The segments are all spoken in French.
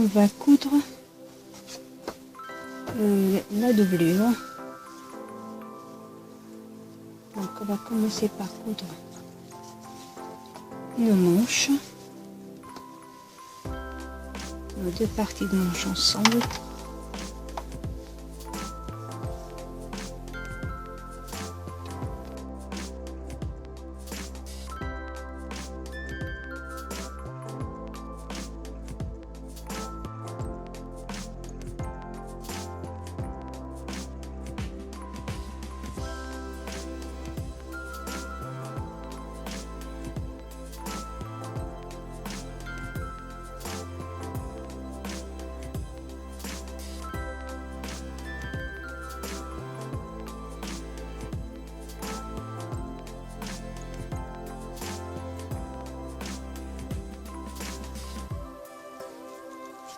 on va coudre la doublure. Donc on va commencer par coudre nos manches, nos deux parties de manches ensemble.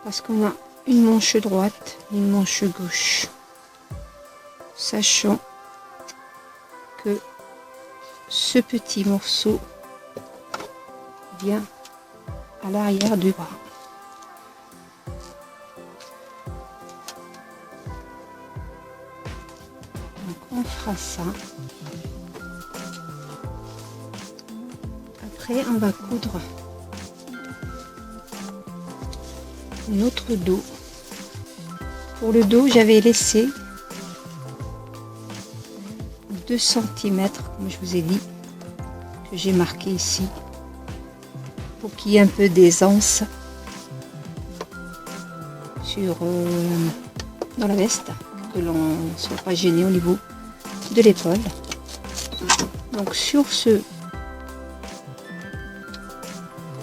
Parce qu'on a une manche droite et une manche gauche, sachant que ce petit morceau vient à l'arrière du bras. Donc on fera ça. Après on va coudre notre dos. Pour le dos, j'avais laissé 2 cm, comme je vous ai dit, que j'ai marqué ici, pour qu'il y ait un peu d'aisance sur dans la veste, que l'on ne soit pas gêné au niveau de l'épaule. Donc sur ce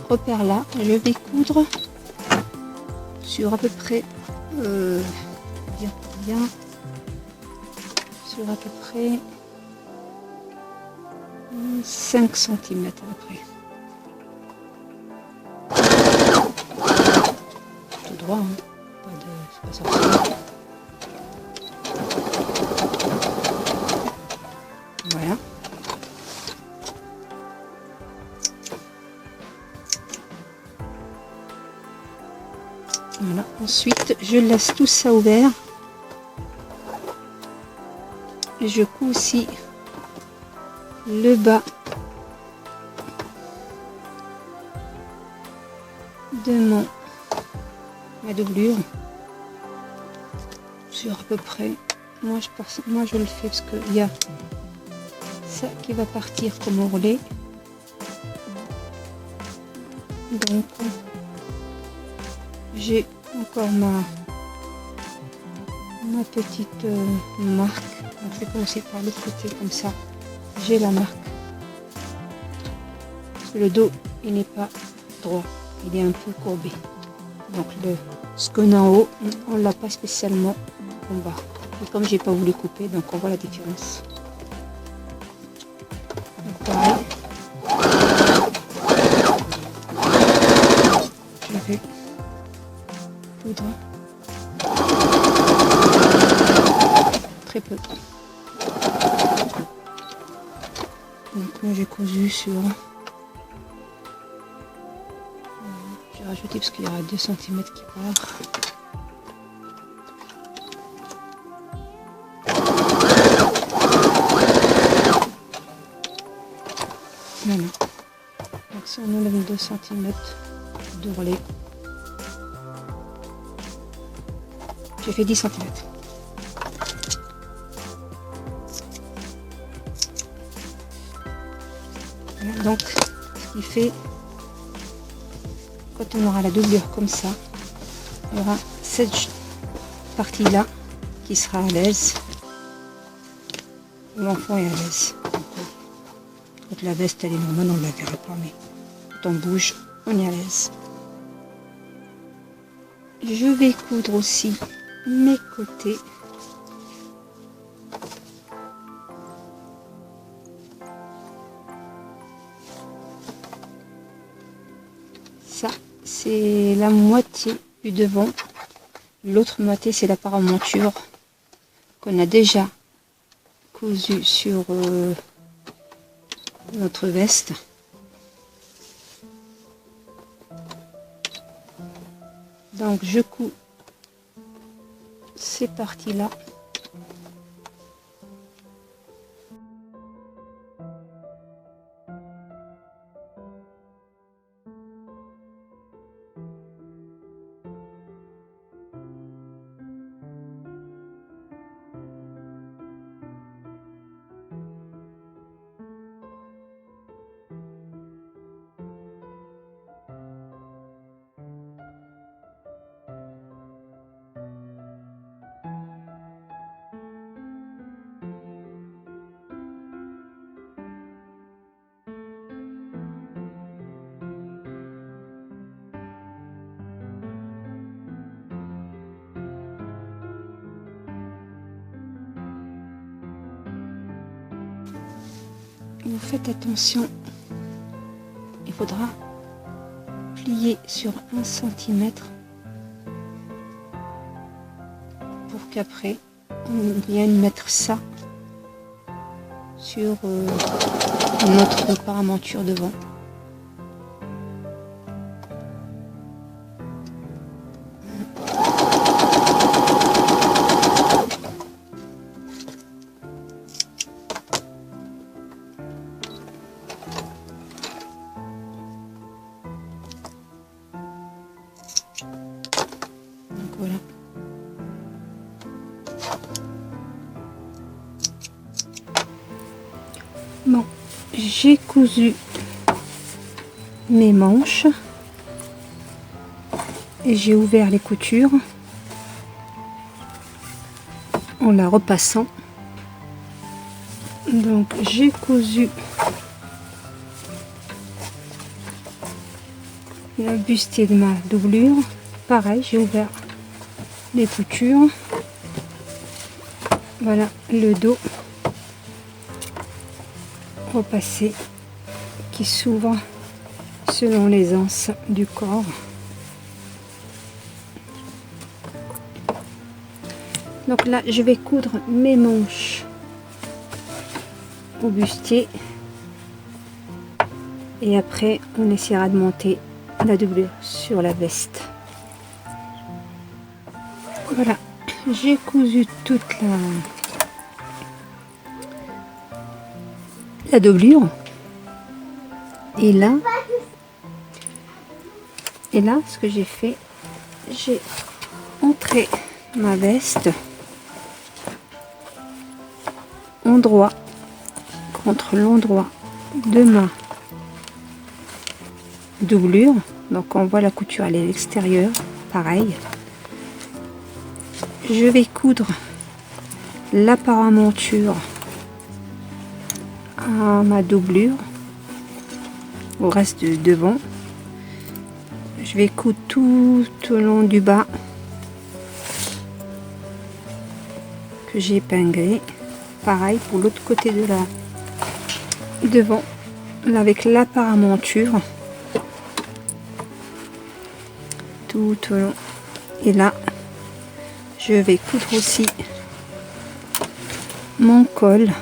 repère là, je vais coudre sur à peu près sur à peu près 5 cm à peu près. Tout droit, hein. C'est pas sorti. Voilà. Voilà. Ensuite, je laisse tout ça ouvert. Et je couds aussi le bas de ma doublure sur à peu près. Moi je le fais parce qu'il y a ça qui va partir comme ourlet. Donc j'ai encore ma petite marque. Donc, je vais commencer par l'autre côté comme ça. J'ai la marque. Parce que le dos il n'est pas droit, il est un peu courbé. Donc ce qu'on a en haut, on l'a pas spécialement en bas. Et comme j'ai pas voulu couper, donc on voit la différence. Donc, pareil. Je vais coudre très peu. Donc là j'ai cousu sur, j'ai rajouté parce qu'il y aura 2 cm qui part. Voilà. Donc si on enlève 2 cm d'ourlet, j'ai fait 10 cm. Voilà, donc ce qui fait, quand on aura la doublure comme ça, il y aura cette partie là qui sera à l'aise, l'enfant est à l'aise. Quand la veste elle est normale, on ne la verra pas, mais quand on bouge, on est à l'aise. Je vais coudre aussi mes côtés. Ça, c'est la moitié du devant. L'autre moitié, c'est la paramonture qu'on a déjà cousu sur notre veste. Donc je couds ces parties là. Vous faites attention, il faudra plier sur 1 cm pour qu'après on vienne mettre ça sur notre paramonture devant. Voilà. Bon, j'ai cousu mes manches et j'ai ouvert les coutures en la repassant. Donc j'ai cousu la bustier de ma doublure. Pareil, j'ai ouvert les coutures. Voilà le dos repassé qui s'ouvre selon les anses du corps. Donc là, je vais coudre mes manches au bustier et après on essaiera de monter la doublure sur la veste. Voilà, j'ai cousu toute la doublure et là ce que j'ai fait, j'ai entré ma veste endroit contre l'endroit de ma doublure. Donc on voit la couture, elle est à l'extérieur, pareil. Je vais coudre la paramonture à ma doublure au reste de devant. Je vais coudre tout au long du bas que j'ai épinglé. Pareil pour l'autre côté de la devant, là, avec la paramonture tout au long. Et là, je vais coudre aussi mon col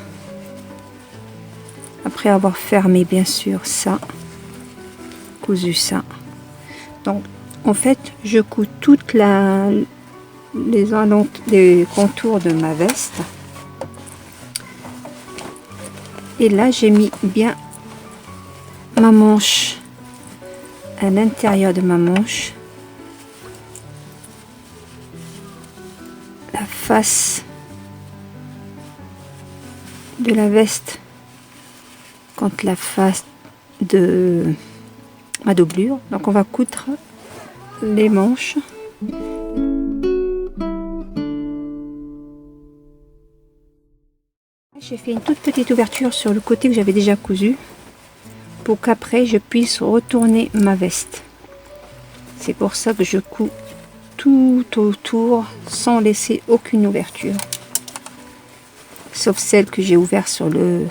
après avoir fermé bien sûr ça, cousu ça. Donc en fait je couds toutes les contours de ma veste et là j'ai mis bien ma manche à l'intérieur de ma manche, la face de la veste contre la face de ma doublure. Donc on va coudre les manches. J'ai fait une toute petite ouverture sur le côté que j'avais déjà cousu pour qu'après je puisse retourner ma veste. C'est pour ça que je couds tout autour sans laisser aucune ouverture, sauf celle que j'ai ouverte sur le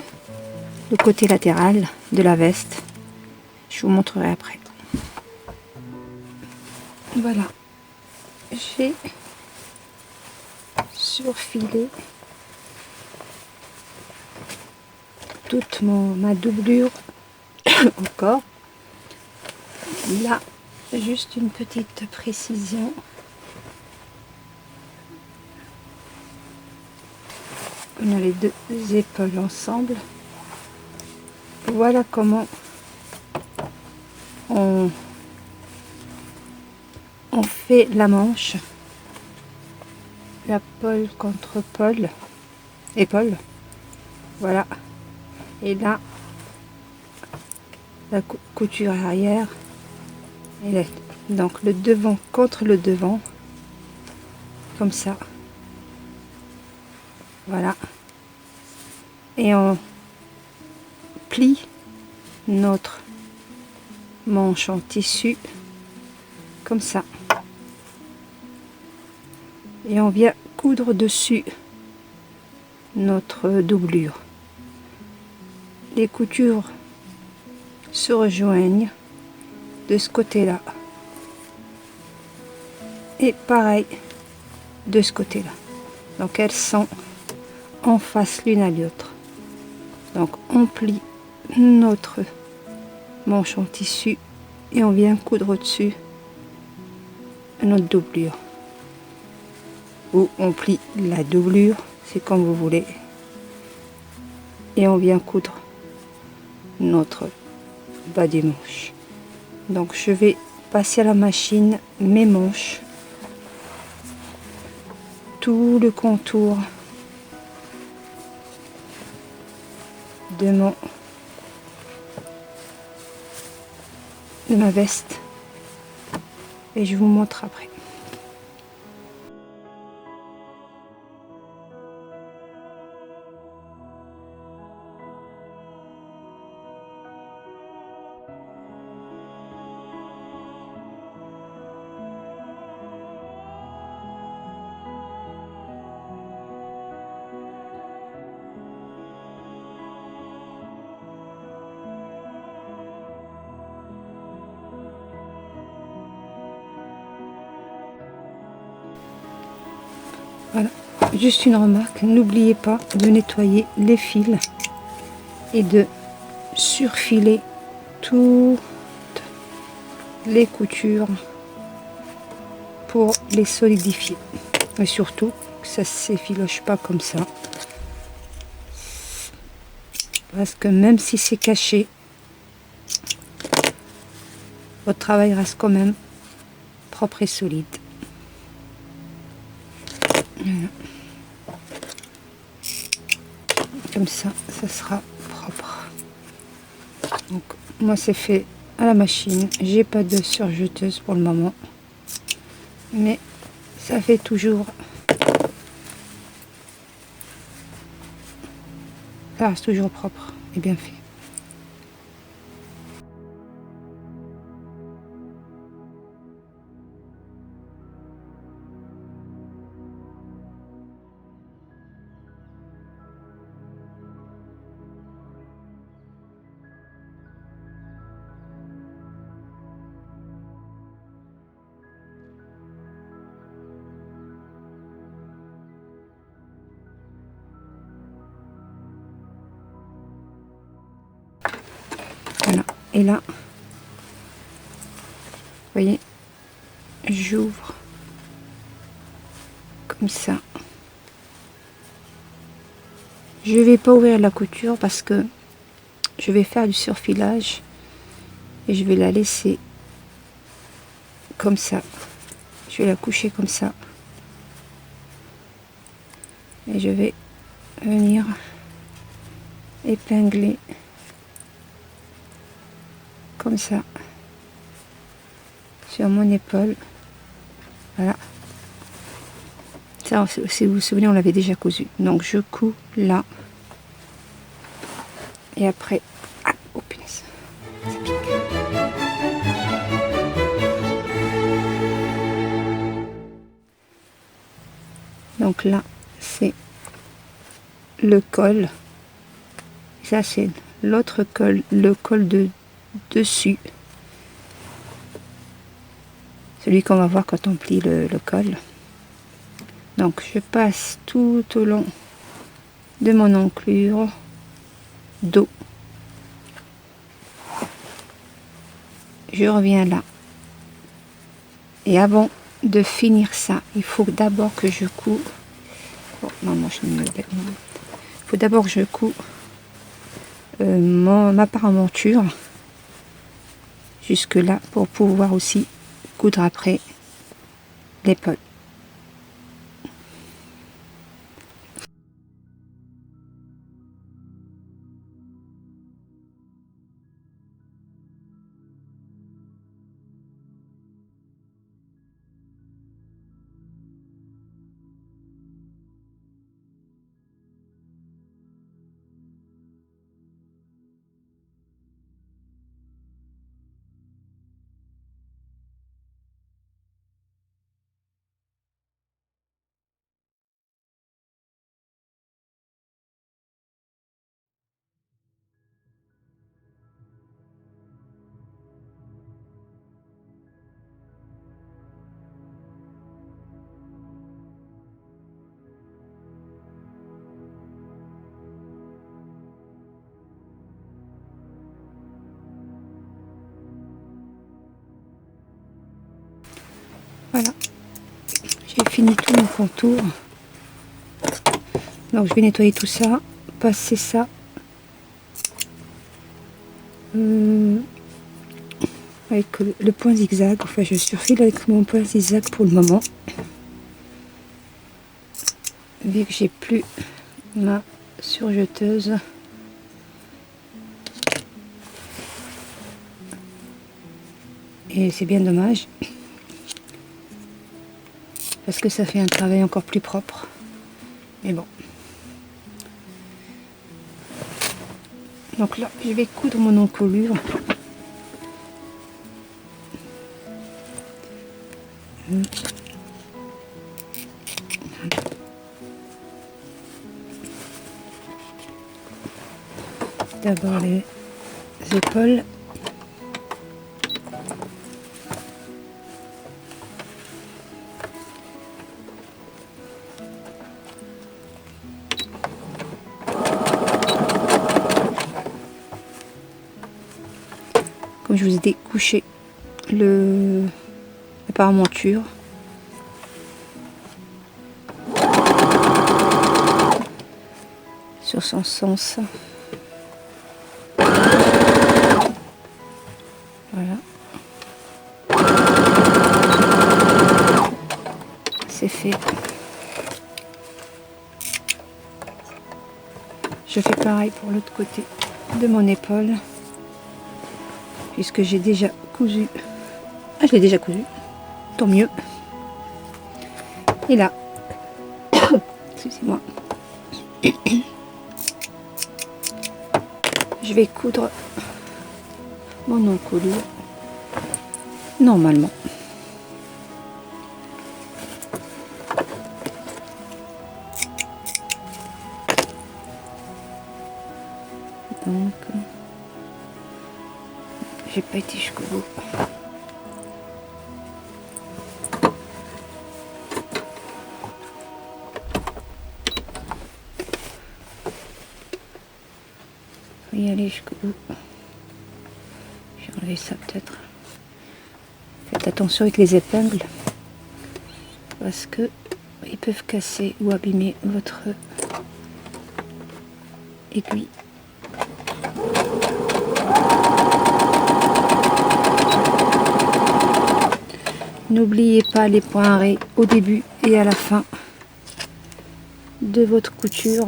côté latéral de la veste. Je vous montrerai après. Voilà, j'ai surfilé toute ma doublure encore. Là Juste une petite précision. On a les deux épaules ensemble. Voilà comment on fait la manche. La pôle contre pôle. Épaule. Voilà. Et là, la couture arrière. Et là, donc le devant contre le devant. Comme ça. Voilà. Et on plie notre manche en tissu comme ça. Et on vient coudre dessus notre doublure. Les coutures se rejoignent de ce côté-là. Et pareil de ce côté-là. Donc elles sont en face l'une à l'autre. Donc on plie notre manche en tissu et on vient coudre au-dessus notre doublure. Ou on plie la doublure, c'est comme vous voulez. Et on vient coudre notre bas des manches. Donc je vais passer à la machine mes manches, tout le contour de ma veste et je vous montre après. Voilà, juste une remarque, n'oubliez pas de nettoyer les fils et de surfiler toutes les coutures pour les solidifier. Et surtout, que ça ne s'effiloche pas comme ça. Parce que même si c'est caché, votre travail reste quand même propre et solide. Voilà. Comme ça, ça sera propre. Donc, moi, c'est fait à la machine. J'ai pas de surjeteuse pour le moment, mais ça fait toujours. Ça reste toujours propre et bien fait. Voilà. Et là, vous voyez, j'ouvre comme ça. Je vais pas ouvrir la couture parce que je vais faire du surfilage et je vais la laisser comme ça. Je vais la coucher comme ça et je vais venir épingler comme ça sur mon épaule. Voilà. Ça, si vous vous souvenez, on l'avait déjà cousu. Donc je couds là et après, ah, oh punaise, ça pique. Donc là, c'est le col. Ça, c'est l'autre col, le col de dessus. Celui qu'on va voir quand on plie le col. Donc, je passe tout au long de mon enclure dos. Je reviens là Et avant de finir ça, il faut d'abord que je couds. Oh, maman, je me il faut d'abord que je couds ma paramonture jusque là pour pouvoir aussi coudre après l'épaule. Voilà, j'ai fini tout mon contour. Donc je vais nettoyer tout ça, passer ça avec le point zigzag. Enfin, je surfile avec mon point zigzag pour le moment, vu que j'ai plus ma surjeteuse. Et c'est bien dommage, parce que ça fait un travail encore plus propre. Mais bon. Donc là, je vais coudre mon encolure. D'abord les épaules. Comme je vous ai découché la paramonture. Sur son sens. Voilà. C'est fait. Je fais pareil pour l'autre côté de mon épaule. Puisque j'ai déjà cousu. Ah, je l'ai déjà cousu. Tant mieux. Et là, excusez-moi, je vais coudre mon encolure normalement. Donc, j'ai pas été jusqu'au bout. Faut y aller jusqu'au bout. J'ai enlevé ça peut-être. Faites attention avec les épingles parce que ils peuvent casser ou abîmer votre aiguille. N'oubliez pas les points arrêts au début et à la fin de votre couture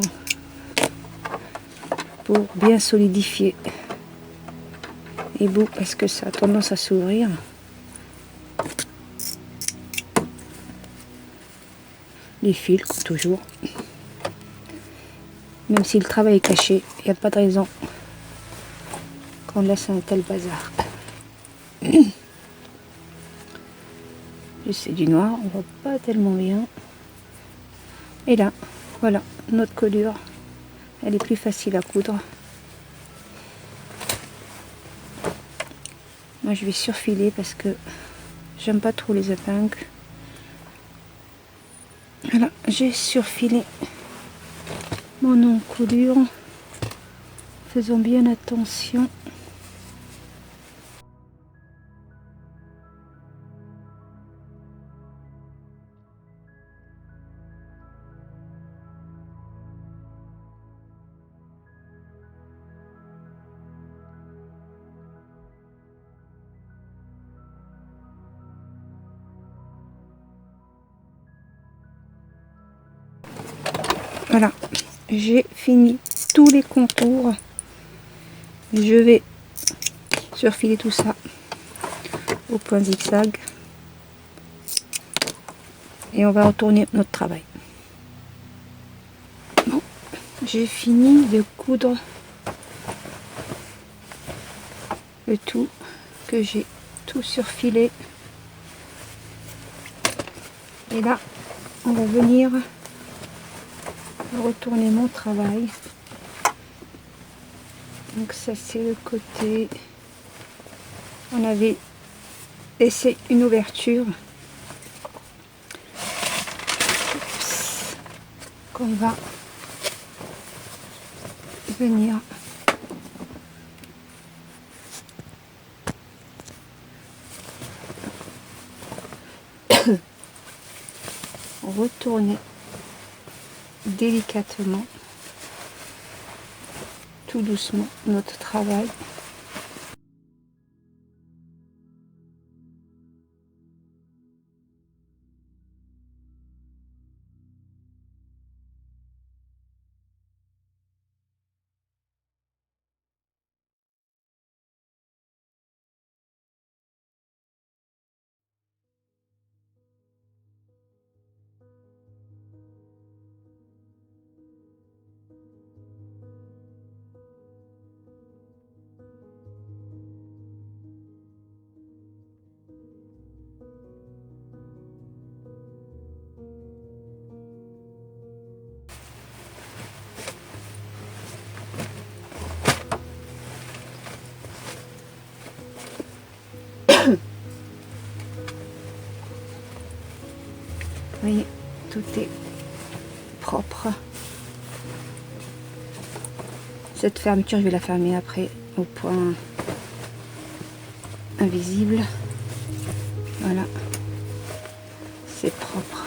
pour bien solidifier les bouts parce que ça a tendance à s'ouvrir. Les fils, comme toujours. Même si le travail est caché, il n'y a pas de raison qu'on laisse un tel bazar. C'est du noir, on voit pas tellement bien. Et là, voilà, notre colure, elle est plus facile à coudre. Moi, je vais surfiler parce que j'aime pas trop les épingles. Voilà, j'ai surfilé mon encolure. Faisons bien attention. Voilà, j'ai fini tous les contours. Je vais surfiler tout ça au point zigzag et on va retourner notre travail. Bon, j'ai fini de coudre le tout, que j'ai tout surfilé. Et là, on va venir retourner mon travail. Donc ça, c'est le côté. On avait laissé une ouverture qu'on va venir retourner délicatement, tout doucement, notre travail. Vous voyez, tout est propre. Cette fermeture, je vais la fermer après au point invisible. Voilà, c'est propre.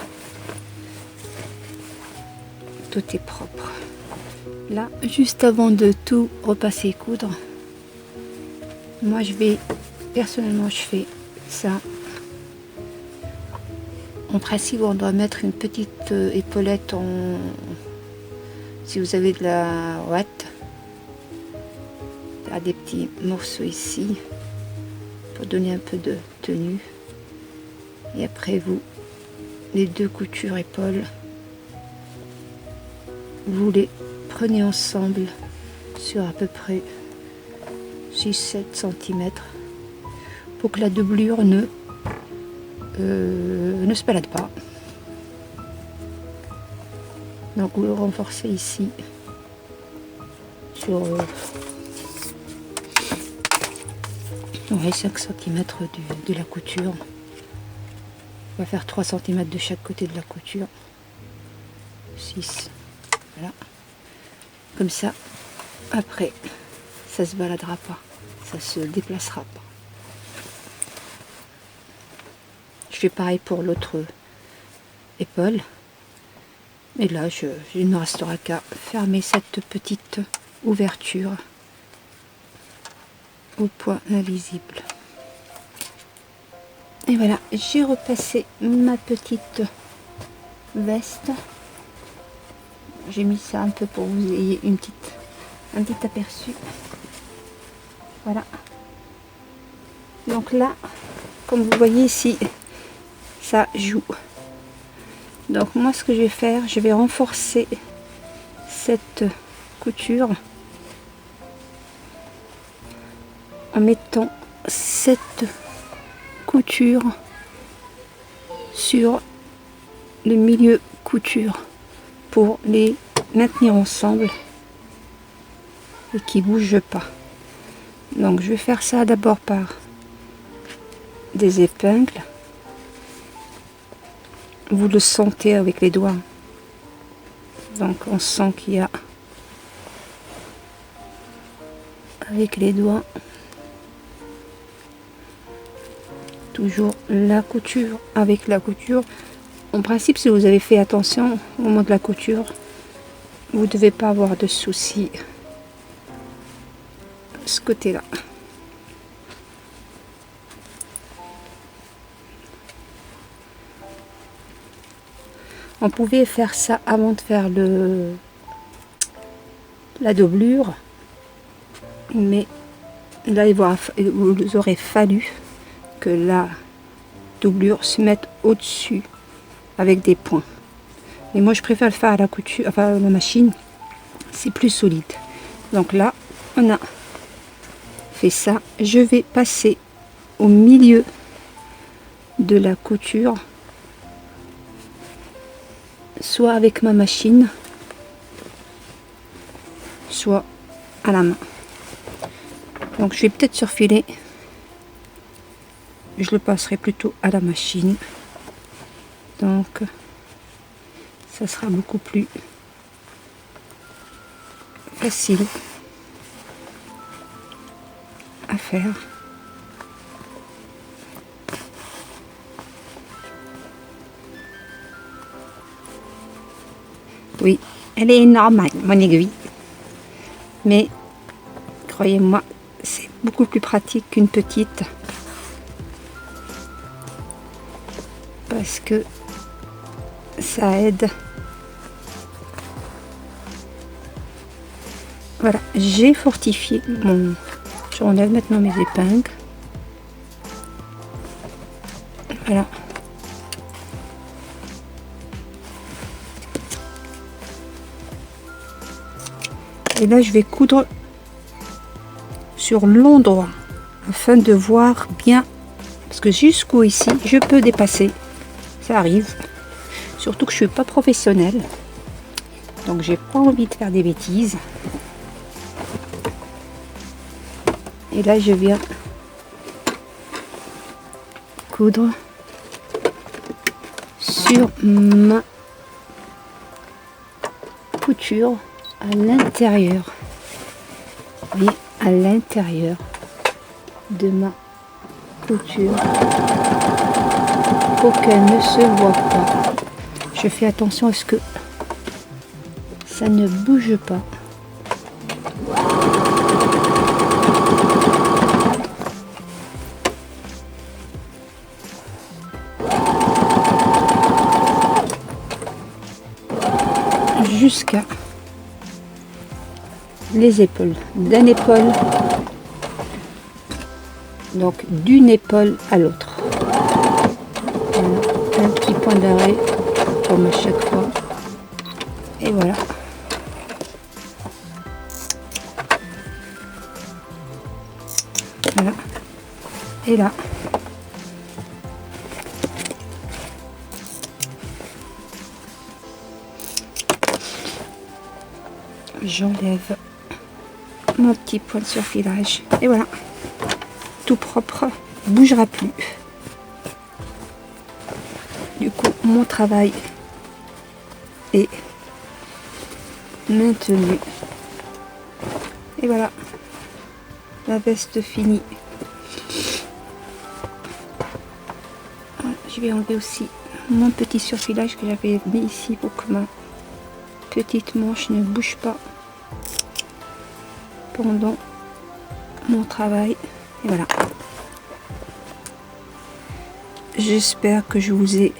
Tout est propre. Là, juste avant de tout repasser et coudre, moi personnellement, je fais ça. En principe, on doit mettre une petite épaulette si vous avez de la ouate, des petits morceaux ici pour donner un peu de tenue. Et après, les deux coutures épaules, vous les prenez ensemble sur à peu près 6-7 cm pour que la doublure ne se balade pas. Donc vous le renforcez ici sur 5 cm de la couture. On va faire 3 cm de chaque côté de la couture. 6. Voilà. Comme ça, après, ça se baladera pas. Ça se déplacera pas. Je fais pareil pour l'autre épaule. Et là, il ne restera qu'à fermer cette petite ouverture au point invisible. Et voilà, j'ai repassé ma petite veste. J'ai mis ça un peu pour que vous ayez un petit aperçu. Voilà. Donc là, comme vous voyez ici, ça joue. Donc moi, ce que je vais faire, je vais renforcer cette couture en mettant cette couture sur le milieu couture pour les maintenir ensemble et qui ne bougent pas. Donc je vais faire ça d'abord par des épingles. Vous le sentez avec les doigts. Donc on sent qu'il y a avec les doigts toujours la couture avec la couture. En principe, si vous avez fait attention au moment de la couture, vous ne devez pas avoir de soucis de ce côté-là. On pouvait faire ça avant de faire la doublure, mais là il vous aurait fallu que la doublure se mette au-dessus avec des points. Et moi je préfère le faire à la couture, enfin à la machine, c'est plus solide. Donc là on a fait ça. Je vais passer au milieu de la couture, soit avec ma machine, soit à la main. Donc je vais peut-être surfiler, je le passerai plutôt à la machine, donc ça sera beaucoup plus facile à faire. Oui, elle est normale, mon aiguille, mais croyez-moi, c'est beaucoup plus pratique qu'une petite, parce que ça aide. Voilà, j'ai fortifié mon... J'enlève maintenant mes épingles. Voilà. Et là, je vais coudre sur l'endroit afin de voir bien, parce que jusqu'où ici, je peux dépasser. Ça arrive. Surtout que je suis pas professionnelle. Donc, j'ai pas envie de faire des bêtises. Et là, je viens coudre sur ma couture à l'intérieur. Oui, à l'intérieur de ma couture pour qu'elle ne se voit pas. Je fais attention à ce que ça ne bouge pas. Jusqu'à les épaules, d'un épaule, donc d'une épaule à l'autre. Un petit point d'arrêt comme à chaque fois, et voilà. Voilà, et là j'enlève mon petit point de surfilage et voilà, tout propre, bougera plus. Du coup, mon travail est maintenu et voilà, la veste finie. Voilà, je vais enlever aussi mon petit surfilage que j'avais mis ici pour que ma petite manche ne bouge pas pendant mon travail. Et voilà, j'espère que je vous ai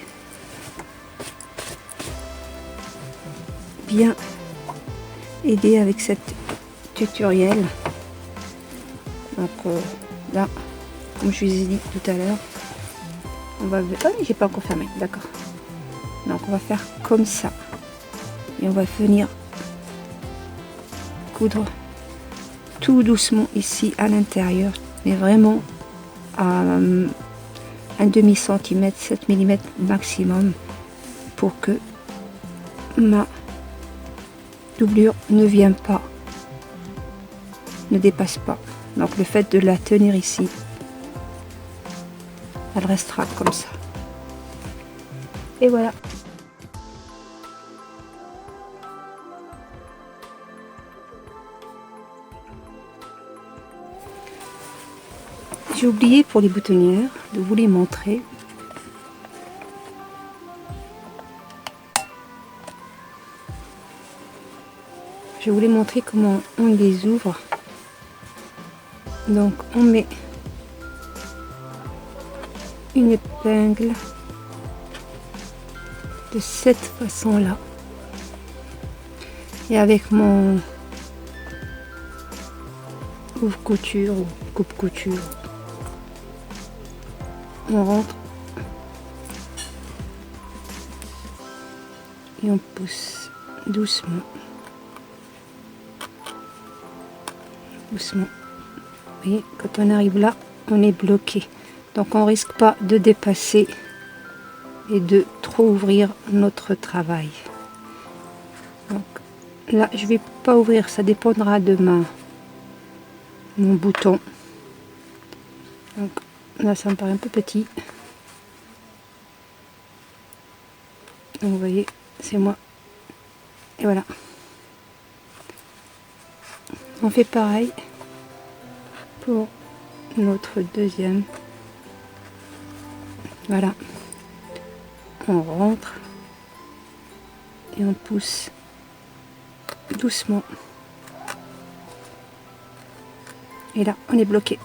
bien aidé avec cette tutoriel. Donc là, comme je vous ai dit tout à l'heure, on va... Oh, j'ai pas encore fermé, d'accord. Donc on va faire comme ça et on va venir coudre tout doucement ici à l'intérieur, mais vraiment à un demi-centimètre, 7 mm maximum, pour que ma doublure ne vienne pas, ne dépasse pas. Donc le fait de la tenir ici, elle restera comme ça. Et voilà. J'ai oublié pour les boutonnières de vous les montrer. Je voulais montrer comment on les ouvre. Donc on met une épingle de cette façon-là. Et avec mon ouvre-couture ou coupe-couture, on rentre et on pousse doucement. Doucement. Vous voyez, quand on arrive là, on est bloqué. Donc on risque pas de dépasser et de trop ouvrir notre travail. Donc là, je vais pas ouvrir, ça dépendra de mon bouton. Donc là, ça me paraît un peu petit. Donc vous voyez, c'est moi. Et voilà. On fait pareil pour notre deuxième. Voilà. On rentre et on pousse doucement. Et là, on est bloqué.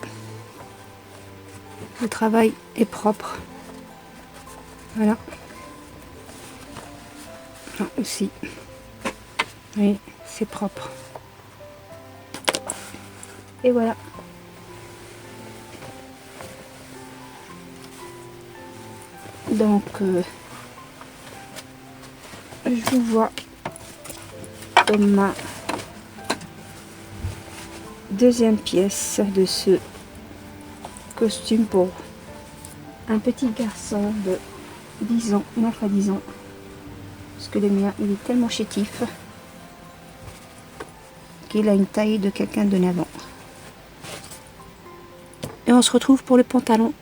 Le travail est propre. Voilà. Là aussi. Oui, c'est propre. Et voilà. Donc, je vous vois comme ma deuxième pièce de ce costume pour un petit garçon de 10 ans, 9 à 10 ans. Parce que le mien, il est tellement chétif qu'il a une taille de quelqu'un de 9 ans. Et on se retrouve pour le pantalon.